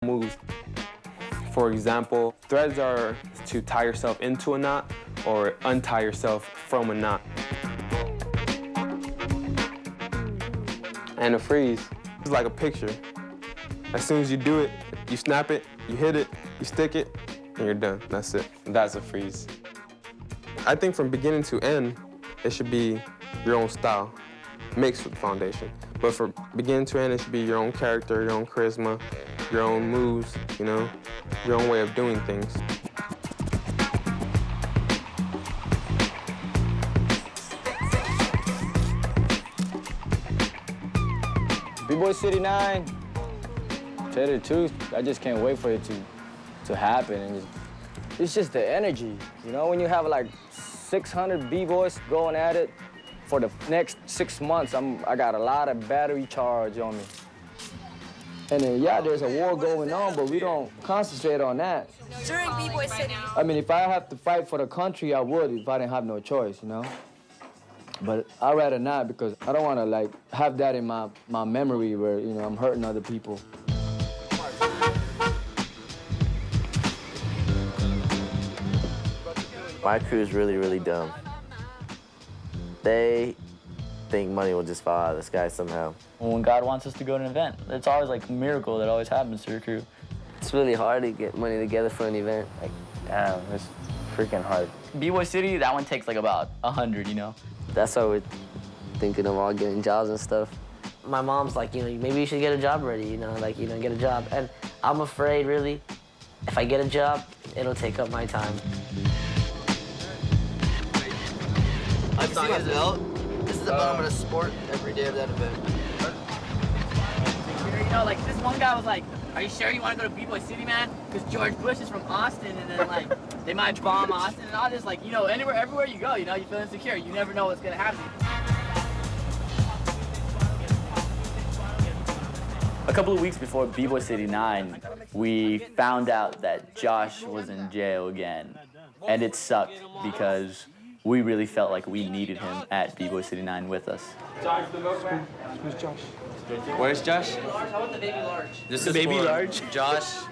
moves. For example, threads are to tie yourself into a knot or untie yourself from a knot. And a freeze is like a picture. As soon as you do it, you snap it, you hit it, you stick it, and you're done. That's it. That's a freeze. I think from beginning to end, it should be your own style, mixed with foundation. But from beginning to end, it should be your own character, your own charisma, your own moves, you know, your own way of doing things. B-Boy City 9, tell you the truth, I just can't wait for it to happen. And it's just the energy, you know, when you have like 600 B-Boys going at it for the next 6 months, I got a lot of battery charge on me. And then, yeah, there's a war going on, but we don't concentrate on that. During B-Boy City. I mean, if I have to fight for the country, I would if I didn't have no choice, you know? But I'd rather not because I don't want to, like, have that in my memory where, you know, I'm hurting other people. My crew is really, really dumb. They think money will just fall out of the sky somehow. When God wants us to go to an event, it's always like a miracle that always happens to your crew. It's really hard to get money together for an event. Like, damn, it's freaking hard. B-Boy City, that one takes like about 100, you know? That's why we're thinking of all getting jobs and stuff. My mom's like, you know, maybe you should get a job already, you know, like, you know, get a job. And I'm afraid, really, if I get a job, it'll take up my time. I thought his belt. This is the belt I'm gonna sport every day of that event. You know, like this one guy was like, "Are you sure you want to go to B-Boy City, man? Because George Bush is from Austin, and then like they might bomb Austin and all this. Like, you know, everywhere you go, you know, you feel insecure. You never know what's gonna happen." A couple of weeks before B-Boy City 9, we found out that Josh was in jail again. And it sucked because we really felt like we needed him at B-Boy City 9 with us. Who's Josh? Where's Josh? This is Baby for Large. Josh.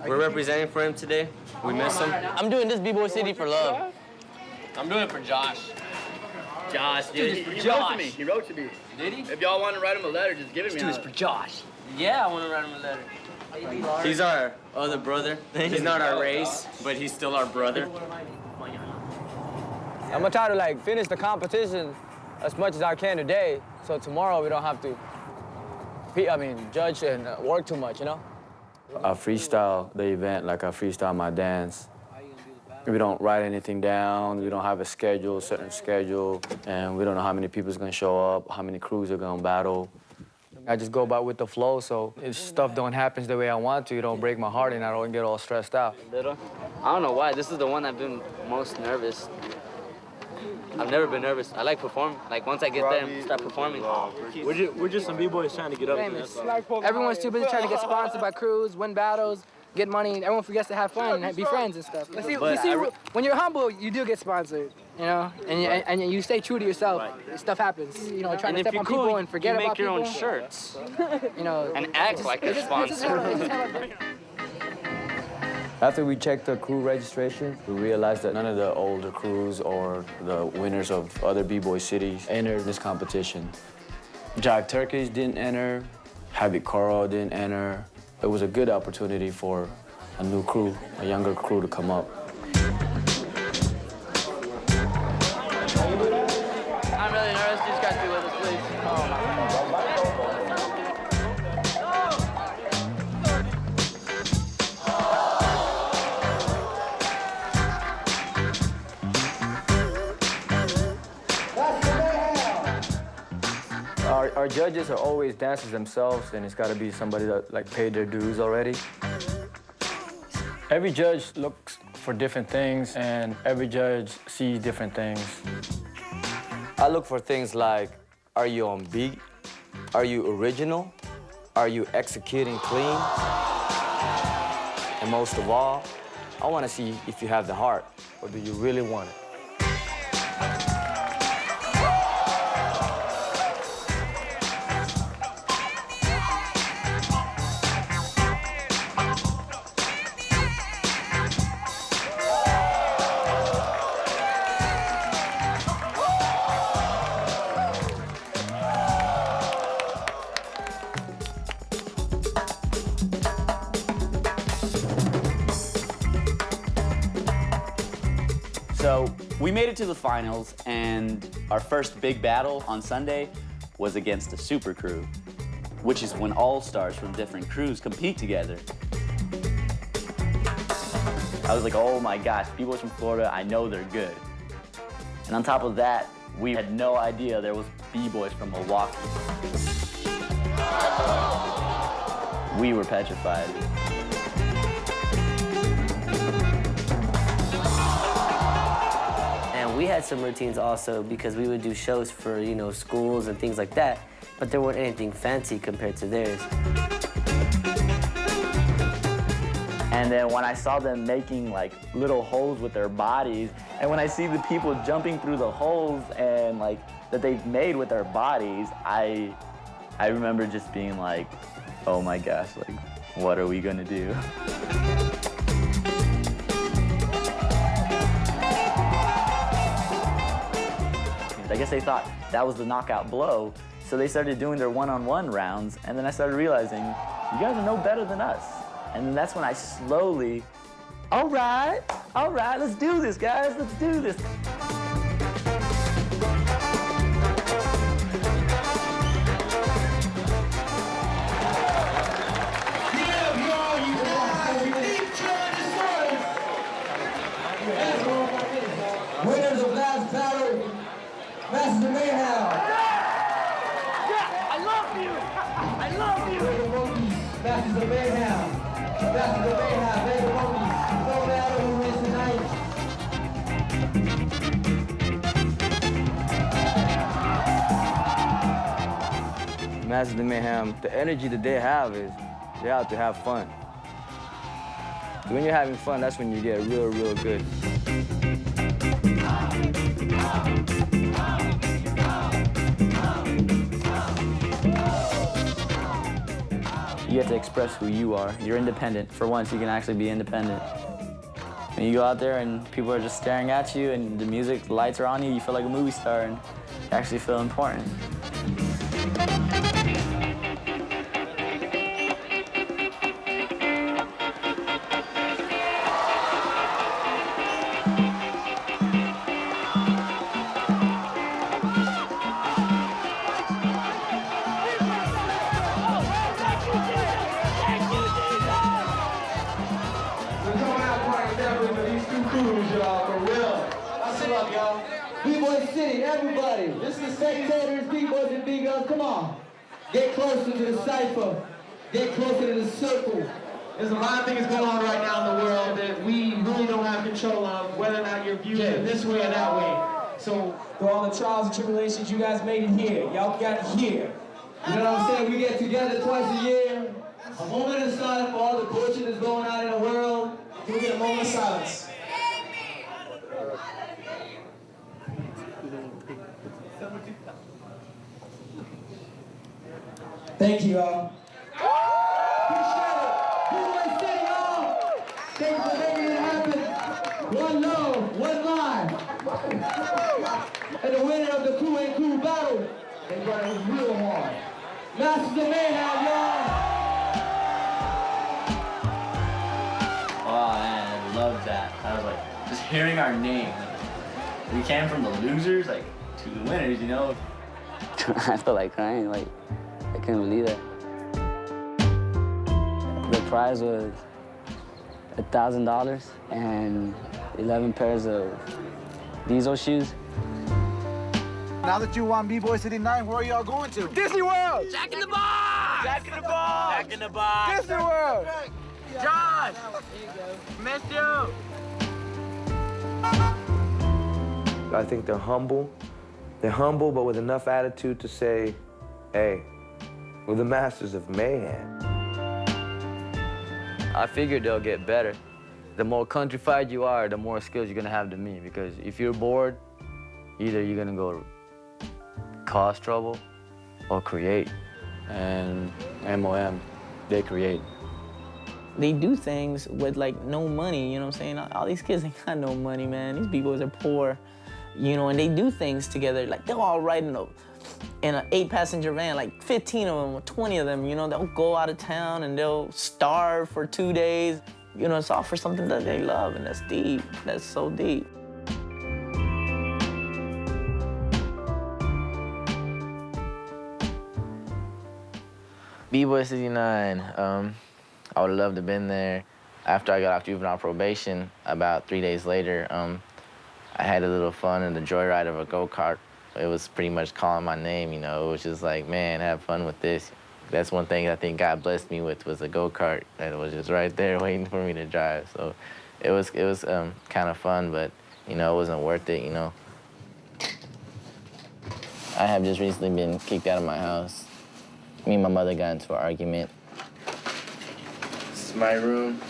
We're representing for him today. We miss him. I'm doing this B-Boy City for love. I'm doing it for Josh. Josh, dude, he wrote to me. He wrote to me. Did he? If y'all want to write him a letter, just give it me. Dude, it's for Josh. Yeah, I want to write him a letter. He's our other brother. He's not our race, but he's still our brother. I'm gonna try to, like, finish the competition as much as I can today, so tomorrow we don't have to, judge and work too much, you know? I freestyle the event like I freestyle my dance. We don't write anything down, we don't have a schedule, certain schedule, and we don't know how many people's gonna show up, how many crews are gonna battle. I just go about with the flow, so if stuff don't happen the way I want to, it don't break my heart and I don't get all stressed out. I don't know why. This is the one I've been most nervous. I've never been nervous. I like performing. Like, once I get there and start performing. We're just some B-boys trying to get up there. Everyone's too busy trying to get sponsored by crews, win battles, get money. Everyone forgets to have fun and be friends and stuff. When you're humble, you do get sponsored, you know? And you stay true to yourself. Stuff happens. You know, trying to step on people and forget about people. You make your own shirts. You know, and act like a sponsor. After we checked the crew registration, we realized that none of the older crews or the winners of other B-Boy cities entered this competition. Jive Turkish didn't enter, Habit Coral didn't enter. It was a good opportunity for a new crew, a younger crew to come up. I'm really nervous. These guys be with us, please. Our judges are always dancers themselves, and it's got to be somebody that, like, paid their dues already. Every judge looks for different things, and every judge sees different things. I look for things like, are you on beat? Are you original? Are you executing clean? And most of all, I want to see if you have the heart, or do you really want it? So we made it to the finals, and our first big battle on Sunday was against the Super Crew, which is when all-stars from different crews compete together. I was like, oh my gosh, B-boys from Florida, I know they're good. And on top of that, we had no idea there was B-boys from Milwaukee. We were petrified. And we had some routines also because we would do shows for, you know, schools and things like that, but there weren't anything fancy compared to theirs. And then when I saw them making like little holes with their bodies, and when I see the people jumping through the holes and like that they've made with their bodies, I remember just being like, oh my gosh, like, what are we gonna do? I guess they thought that was the knockout blow, so they started doing their one-on-one rounds, and then I started realizing, you guys are no better than us. And then that's when I slowly, all right, let's do this, guys, let's do this. Winners of last battle, Masters of Mayhem. I love you! I love you! Masters of Mayhem. Masters of Mayhem, Mega Monkeys. No matter who wins tonight. Masters of Mayhem, the energy that they have is they're out to have fun. When you're having fun, that's when you get real, real good. You have to express who you are. You're independent. For once, you can actually be independent. When you go out there and people are just staring at you and the music, the lights are on you, you feel like a movie star and you actually feel important. B-Boy City, everybody. This is spectators, B-Boys and B-Girls. Come on. Get closer to the cypher. Get closer to the circle. There's a lot of things going on right now in the world that we really don't have control of, whether or not you're viewed this way or that way. So, through all the trials and tribulations, you guys made it here. Y'all got it here. You know what I'm saying? We get together twice a year. A moment of silence for all the bullshit that's going on in the world. Can we get a moment of silence? Thank you, y'all. Appreciate it. B-Boy City, y'all. Thank you for making it happen. One love, one life. And the winner of the Crew and Crew battle, they brought it real hard. Masters of Mayhem, y'all. Oh man, I love that. I was like, just hearing our name. Like, we came from the losers, like, to the winners, you know? I feel like crying, like, I couldn't believe it. The prize was $1,000 and 11 pairs of Diesel shoes. Now that you won B-Boy City 9, where are y'all going to? Disney World! Jack in the Box! Jack in the Box! Jack in the Box! Disney World! Josh! Missed you! I think they're humble. They're humble, but with enough attitude to say, hey, we're the Masters of Mayhem. I figured they'll get better. The more countrified you are, the more skills you're gonna have to me. Because if you're bored, either you're gonna go cause trouble or create. And MOM, they create. They do things with like no money, you know what I'm saying? All these kids ain't got no money, man. These B-boys are poor, you know, and they do things together. Like they'll all ride in an 8-passenger van, like 15 of them or 20 of them, you know, they'll go out of town and they'll starve for 2 days. You know, it's all for something that they love, and that's deep. That's so deep. B-Boy City 9, I would have loved to have been there. After I got off juvenile probation, about 3 days later, I had a little fun in the joyride of a go-kart. It was pretty much calling my name, you know. It was just like, man, have fun with this. That's one thing I think God blessed me with was a go-kart that was just right there waiting for me to drive. So it was kind of fun, but, you know, it wasn't worth it, you know. I have just recently been kicked out of my house. Me and my mother got into an argument. This is my room.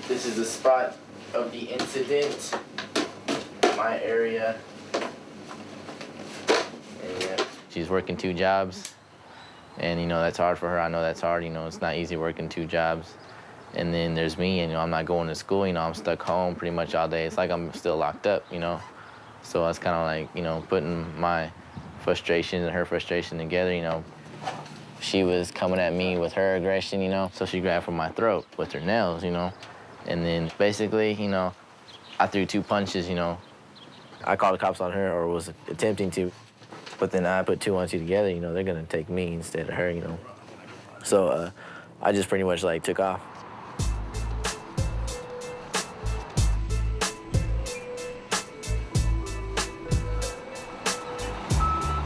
This is the spot of the incident. My area. And yeah, she's working 2 jobs. And, you know, that's hard for her. I know that's hard. You know, it's not easy working 2 jobs. And then there's me, and, you know, I'm not going to school. You know, I'm stuck home pretty much all day. It's like I'm still locked up, you know. So I was kind of like, you know, putting my frustration and her frustration together, you know. She was coming at me with her aggression, you know, so she grabbed for my throat with her nails, you know. And then basically, you know, I threw 2 punches, you know. I called the cops on her, or was attempting to. But then I put 2 and 2 together, you know, they're gonna take me instead of her, you know. So I just pretty much like took off.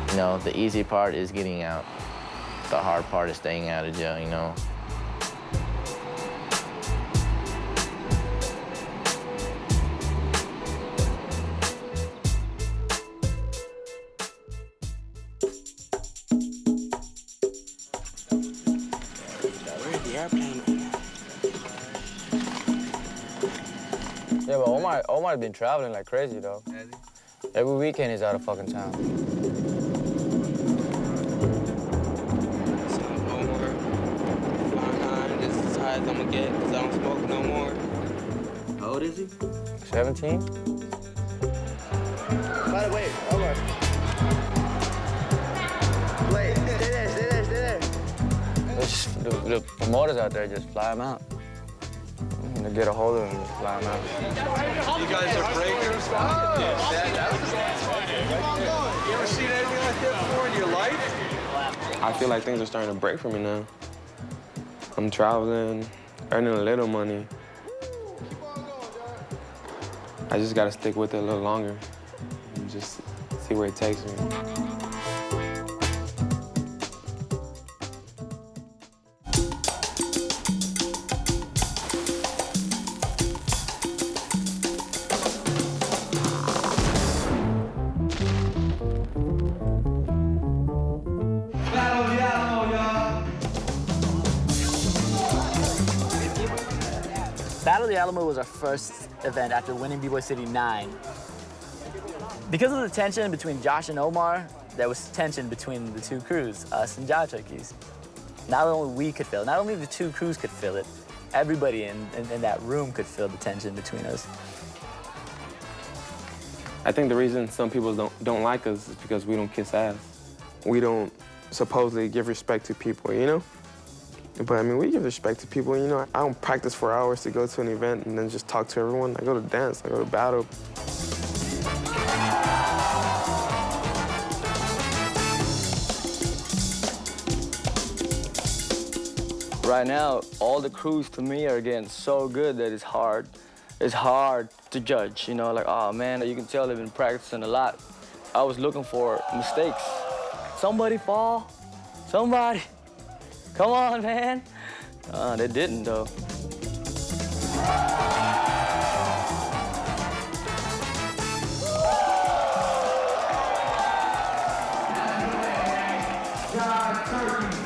You know, the easy part is getting out. The hard part is staying out of jail, you know. Where's the airplane? Yeah, but Omar's been traveling like crazy, though. Every weekend he's out of fucking town. I'm gonna get, because I don't smoke no more. How old is he? 17? By the way, Omar. Wait, stay there. The promoters out there just fly him out. To get a hold of him, just fly him out. You guys are breakers? Yeah. You ever seen anything like that before in your life? I feel like things are starting to break for me now. I'm traveling, earning a little money. I just gotta stick with it a little longer and just see where it takes me. Battle of the Alamo was our first event after winning B-Boy City 9. Because of the tension between Josh and Omar, there was tension between the 2 crews, us and Jive Turkeys. Not only we could feel it, not only the 2 crews could feel it, everybody in that room could feel the tension between us. I think the reason some people don't like us is because we don't kiss ass. We don't supposedly give respect to people, you know? But I mean, we give respect to people, you know. I don't practice for hours to go to an event and then just talk to everyone. I go to dance, I go to battle. Right now, all the crews to me are getting so good that it's hard. It's hard to judge, you know, like, oh man, you can tell they've been practicing a lot. I was looking for mistakes. Somebody fall, somebody. Come on, man. They didn't, though. Jive Turkey.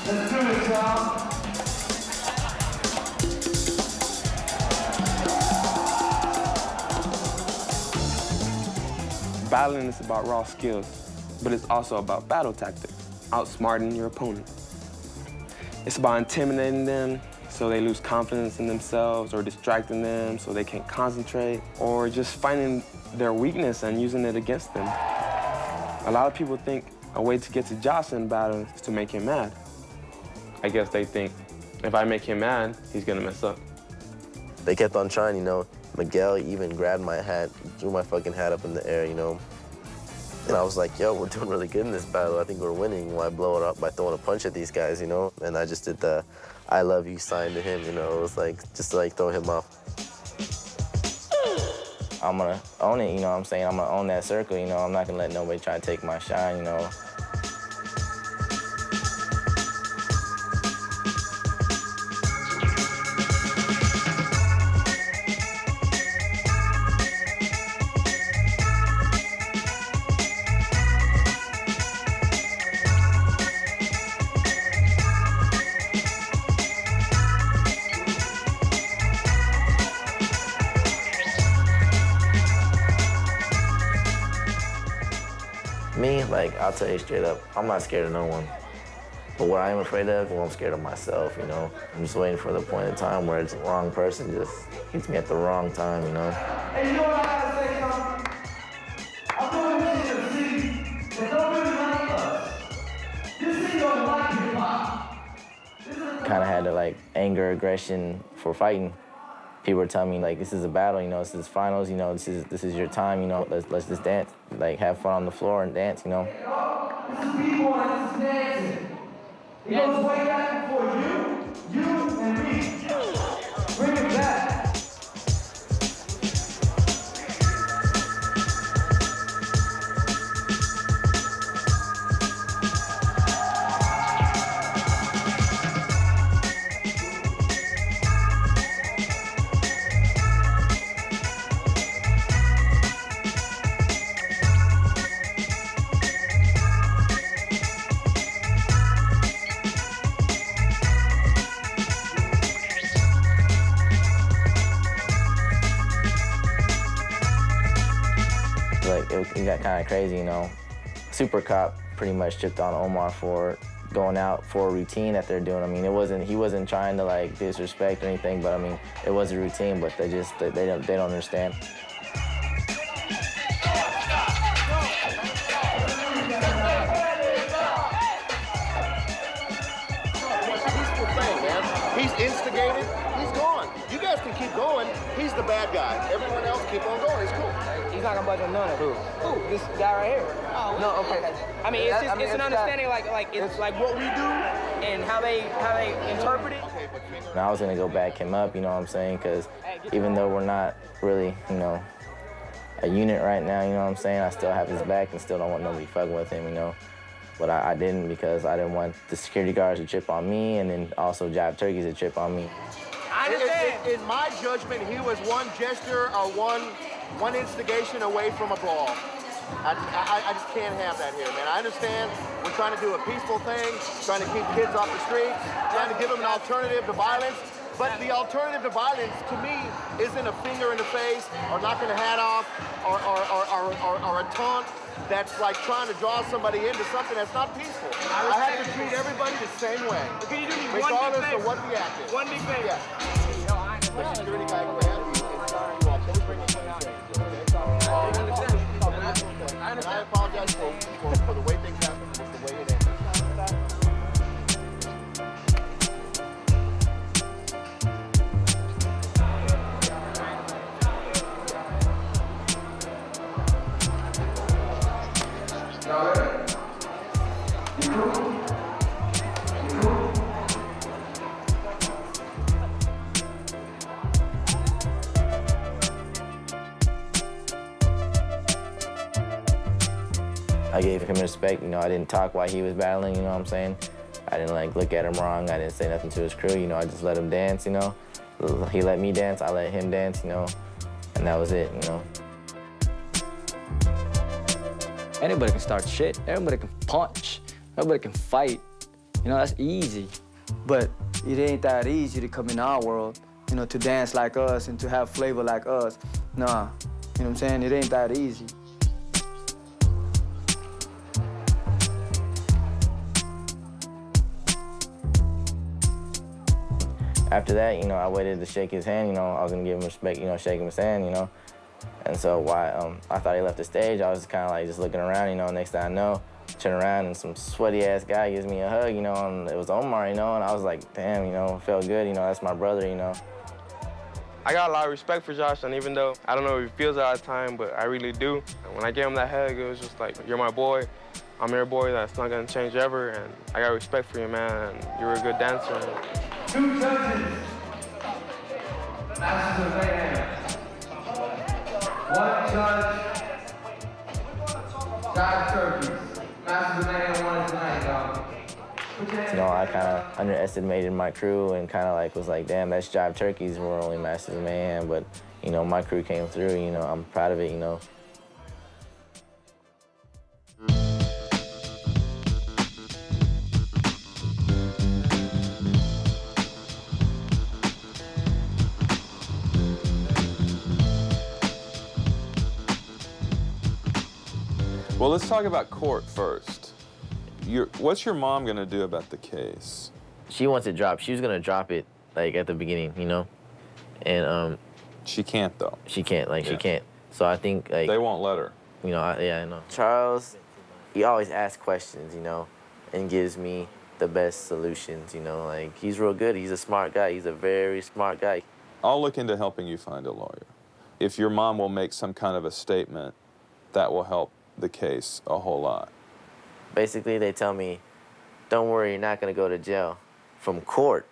Let's do it, y'all. Battling is about raw skills, but it's also about battle tactics, outsmarting your opponent. It's about intimidating them so they lose confidence in themselves, or distracting them so they can't concentrate, or just finding their weakness and using it against them. A lot of people think a way to get to Josh in battle is to make him mad. I guess they think if I make him mad, he's gonna mess up. They kept on trying, you know. Miguel even grabbed my hat, threw my fucking hat up in the air, you know. And I was like, yo, we're doing really good in this battle. I think we're winning. Why blow it up by throwing a punch at these guys, you know? And I just did the I love you sign to him, you know? It was like, just to like throw him off. I'm gonna own it, you know what I'm saying? I'm gonna own that circle, you know? I'm not gonna let nobody try to take my shine, you know? Me, like, I'll tell you straight up, I'm not scared of no one. But what I am afraid of, well, I'm scared of myself, you know? I'm just waiting for the point in time where it's the wrong person just hits me at the wrong time, you know? Hey, you know what I gotta say, something? I'm doing this in a city that don't really like us. This city don't like hip-hop. Kind of had to, like, anger, aggression for fighting. People were telling me, like, this is a battle, you know, this is finals, you know, this is your time, you know, let's just dance, like, have fun on the floor and dance, you know. This is B-boy, this is dancing. It goes way back before you and me. Bring it back. Like, it got kind of crazy, you know. Super Cop pretty much chipped on Omar for going out for a routine that they're doing. I mean, he wasn't trying to, like, disrespect or anything, but I mean, it was a routine, but they don't understand. He's instigated, he's gone. You guys can keep going. He's the bad guy. Everyone else keep on going. It's cool. He's not gonna budge on none of it. Who? This guy right here. Oh, no, okay. I mean, it's just, it's an understanding, like it's like what we do and how they interpret it. And I was gonna go back him up, you know what I'm saying? Because even though we're not really, you know, a unit right now, you know what I'm saying? I still have his back and still don't want nobody fucking with him, you know? But I didn't, because I didn't want the security guards to chip on me and then also Jive Turkeys to chip on me. I understand. In my judgment, he was one gesture or one instigation away from a brawl. I just can't have that here, man. I understand we're trying to do a peaceful thing, trying to keep kids off the streets, trying to give them an alternative to violence. But the alternative to violence, to me, isn't a finger in the face or knocking a hat off or a taunt that's like trying to draw somebody into something that's not peaceful. I have to treat everybody the same way, Can you do me regardless one big of what the act is. One big favor. Yeah. The security guy who had me, please bring it down. And I apologize for the way things happened, just the way it ended. I gave him respect, you know, I didn't talk while he was battling, you know what I'm saying? I didn't, like, look at him wrong, I didn't say nothing to his crew, you know, I just let him dance, you know? He let me dance, I let him dance, you know? And that was it, you know? Anybody can start shit. Everybody can punch. Everybody can fight. You know, that's easy. But it ain't that easy to come in our world, you know, to dance like us and to have flavor like us. Nah, you know what I'm saying? It ain't that easy. After that, you know, I waited to shake his hand, you know, I was gonna give him respect, you know, shake his hand, you know? And so while I thought he left the stage, I was kind of like just looking around, you know, next thing I know, turn around and some sweaty ass guy gives me a hug, you know, and it was Omar, you know, and I was like, damn, you know, it felt good, you know, that's my brother, you know. I got a lot of respect for Josh, and even though I don't know if he feels it all the time, but I really do. And when I gave him that hug, it was just like, you're my boy. I'm your boy. That's not gonna change ever. And I got respect for you, man. And you're a good dancer. 2 judges. Masters of Mayhem. 1 judge. Jive Turkeys. Masters of Mayhem won tonight, y'all. You know, I kind of underestimated my crew and kind of like was like, damn, that's Jive Turkeys. We're only Masters of Mayhem. But, you know, my crew came through. You know, I'm proud of it, you know. Well, let's talk about court first. What's your mom gonna do about the case? She wants it dropped. She was gonna drop it like at the beginning, you know, and she can't though. She can't, she can't. So I think like they won't let her. You know, I know. Charles, he always asks questions, you know, and gives me the best solutions. You know, like he's real good. He's a smart guy. He's a very smart guy. I'll look into helping you find a lawyer. If your mom will make some kind of a statement, that will help the case a whole lot. Basically, they tell me, don't worry, you're not going to go to jail from court.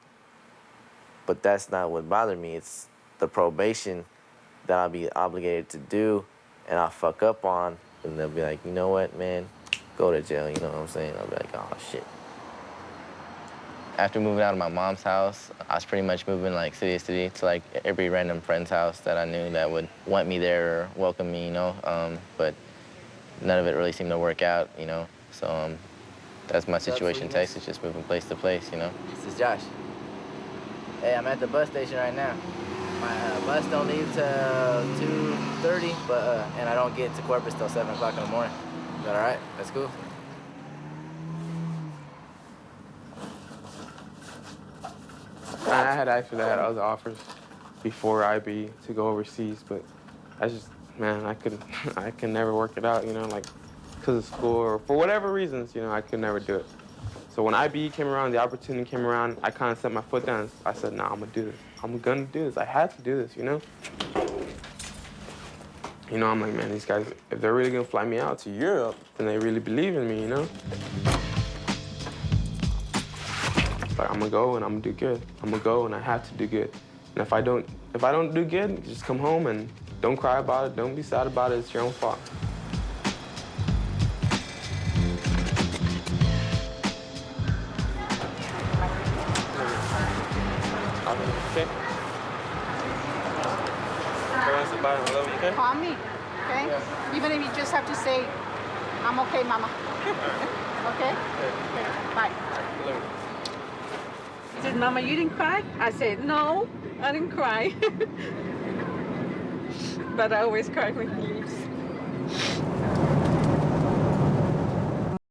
But that's not what bothered me. It's the probation that I'll be obligated to do and I'll fuck up on. And they'll be like, you know what, man, go to jail, you know what I'm saying? I'll be like, oh, shit. After moving out of my mom's house, I was pretty much moving like city to city to like every random friend's house that I knew that would want me there or welcome me, you know? But none of it really seemed to work out, you know? So that's my situation in Texas, just moving place to place, you know? This is Josh. Hey, I'm at the bus station right now. My bus don't leave till 2:30, but and I don't get to Corpus till 7 o'clock in the morning. Is that all right? That's cool. I had actually had other offers before IB to go overseas, but I just, man, I could never work it out, you know, like because of school or for whatever reasons, you know, I could never do it. So when IB came around, the opportunity came around, I kind of set my foot down. I said, nah, I'm gonna do this. I'm gonna do this. I had to do this, you know? You know, I'm like, man, these guys, if they're really gonna fly me out to Europe, then they really believe in me, you know? But I'm gonna go and I'm gonna do good. I'm gonna go and I have to do good. And if I don't do good, just come home and don't cry about it. Don't be sad about it. It's your own fault. Okay. Okay? Call me, okay? Yeah. Even if you just have to say, I'm okay, Mama. Okay? Bye. He said, Mama, you didn't cry? I said, no, I didn't cry. But I always cry when he leaves.